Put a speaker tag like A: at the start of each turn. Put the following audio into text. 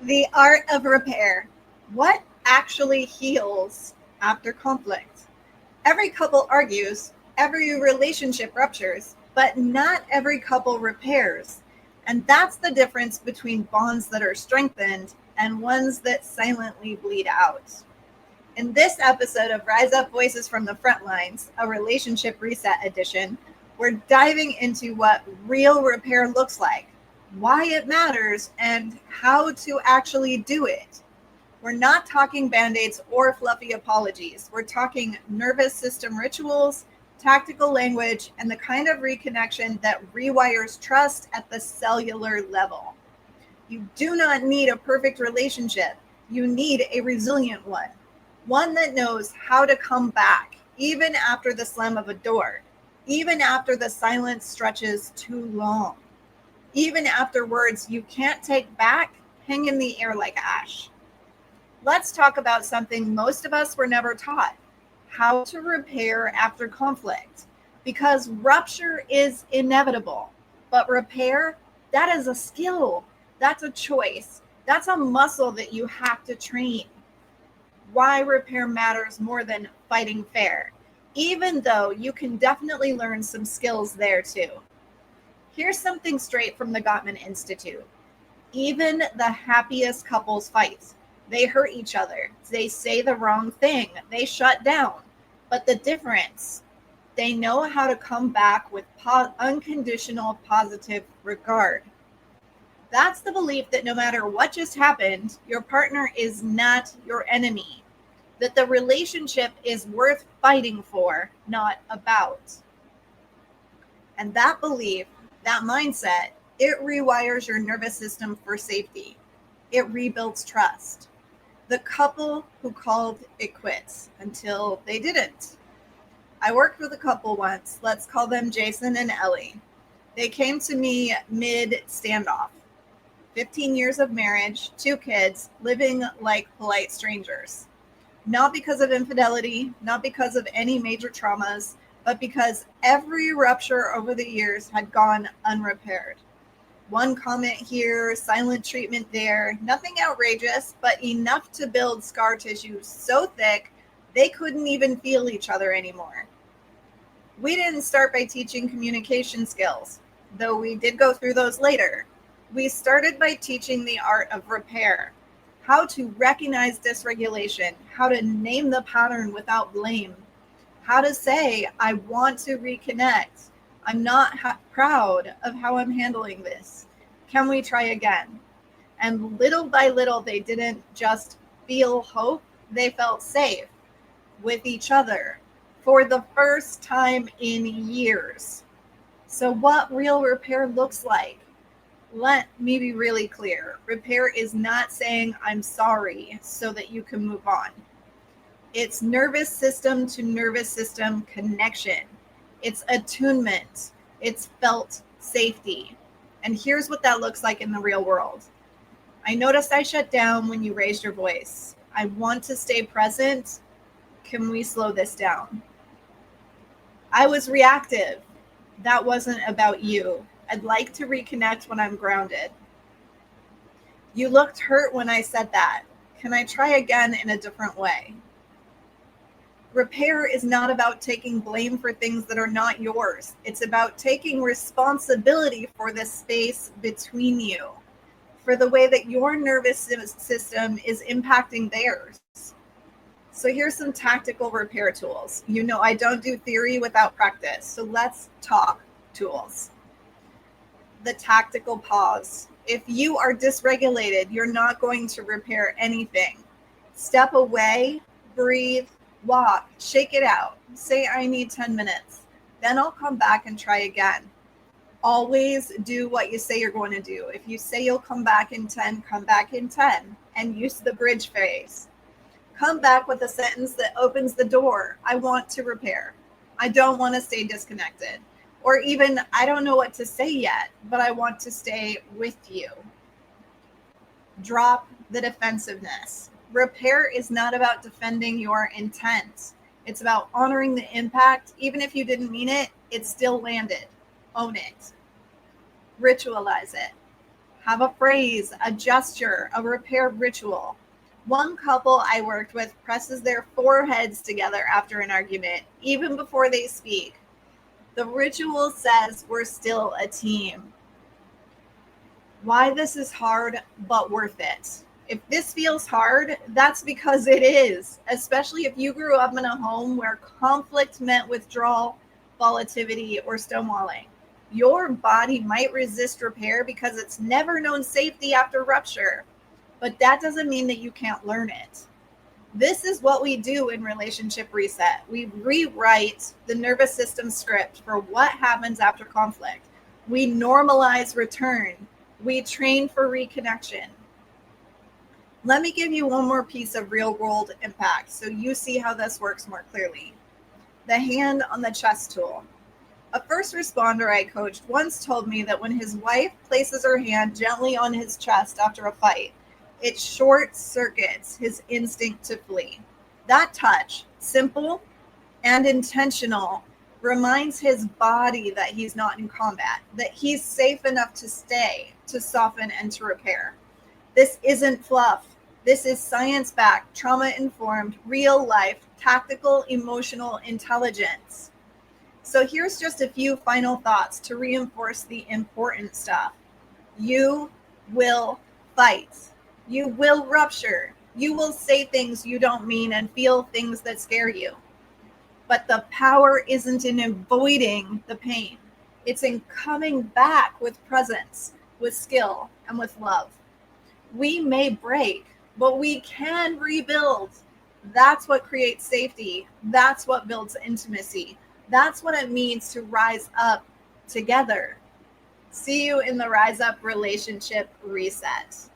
A: The art of repair. What actually heals after conflict? Every couple argues, every relationship ruptures, but not every couple repairs. And that's the difference between bonds that are strengthened and ones that silently bleed out. In this episode of Rise Up Voices from the Front Lines, a relationship reset edition, we're diving into what real repair looks like, why it matters, and how to actually do it. We're not talking band-aids or fluffy apologies. We're talking nervous system rituals, tactical language, and the kind of reconnection that rewires trust at the cellular level. You do not need a perfect relationship. You need a resilient one. One that knows how to come back, even after the slam of a door, even after the silence stretches too long, even after words you can't take back hang in the air like ash. Let's talk about something most of us were never taught: how to repair after conflict. Because rupture is inevitable, but repair, that is a skill, that's a choice, that's a muscle that you have to train. Why repair matters more than fighting fair, even though you can definitely learn some skills there too. Here's something straight from the Gottman Institute. Even the happiest couples fight. They hurt each other. They say the wrong thing. They shut down. But the difference, they know how to come back with unconditional positive regard. That's the belief that no matter what just happened, your partner is not your enemy, that the relationship is worth fighting for, not about. And that belief, that mindset, it rewires your nervous system for safety. It rebuilds trust. The couple who called it quits until they didn't. I worked with a couple once. Let's call them Jason and Ellie. They came to me mid-standoff. 15 years of marriage, 2 kids, living like polite strangers. Not because of infidelity, not because of any major traumas, but because every rupture over the years had gone unrepaired. One comment here, silent treatment there, nothing outrageous, but enough to build scar tissue so thick they couldn't even feel each other anymore. We didn't start by teaching communication skills, though we did go through those later. We started by teaching the art of repair, how to recognize dysregulation, how to name the pattern without blame, how to say, I want to reconnect. I'm not proud of how I'm handling this. Can we try again? And little by little, they didn't just feel hope, they felt safe with each other for the first time in years. So what real repair looks like? Let me be really clear. Repair is not saying I'm sorry so that you can move on. It's nervous system to nervous system connection. It's attunement. It's felt safety. And here's what that looks like in the real world. I noticed I shut down when you raised your voice. I want to stay present. Can we slow this down? I was reactive. That wasn't about you. I'd like to reconnect when I'm grounded. You looked hurt when I said that. Can I try again in a different way? Repair is not about taking blame for things that are not yours. It's about taking responsibility for the space between you, for the way that your nervous system is impacting theirs. So here's some tactical repair tools. You know, I don't do theory without practice. So let's talk tools. The tactical pause. If you are dysregulated, you're not going to repair anything. Step away, breathe, walk, shake it out. Say, I need 10 minutes. Then I'll come back and try again. Always do what you say you're going to do. If you say you'll come back in 10, come back in 10 and use the bridge phrase. Come back with a sentence that opens the door. I want to repair. I don't want to stay disconnected. Or even, I don't know what to say yet, but I want to stay with you. Drop the defensiveness. Repair is not about defending your intent. It's about honoring the impact. Even if you didn't mean it, it still landed. Own it. Ritualize it. Have a phrase, a gesture, a repair ritual. One couple I worked with presses their foreheads together after an argument, even before they speak. The ritual says we're still a team. Why this is hard, but worth it. If this feels hard, that's because it is, especially if you grew up in a home where conflict meant withdrawal, volatility, or stonewalling. Your body might resist repair because it's never known safety after rupture, but that doesn't mean that you can't learn it. This is what we do in Relationship Reset. We rewrite the nervous system script for what happens after conflict. We normalize return. We train for reconnection. Let me give you one more piece of real world impact so you see how this works more clearly. The hand on the chest tool. A first responder I coached once told me that when his wife places her hand gently on his chest after a fight, it short circuits his instinct to flee. That touch, simple and intentional, reminds his body that he's not in combat, that he's safe enough to stay, to soften, and to repair. This isn't fluff. This is science-backed, trauma-informed, real-life, tactical, emotional intelligence. So here's just a few final thoughts to reinforce the important stuff. You will fight. You will rupture. You will say things you don't mean and feel things that scare you. But the power isn't in avoiding the pain. It's in coming back with presence, with skill, and with love. We may break, but we can rebuild. That's what creates safety. That's what builds intimacy. That's what it means to rise up together. See you in the Rise Up Relationship Reset.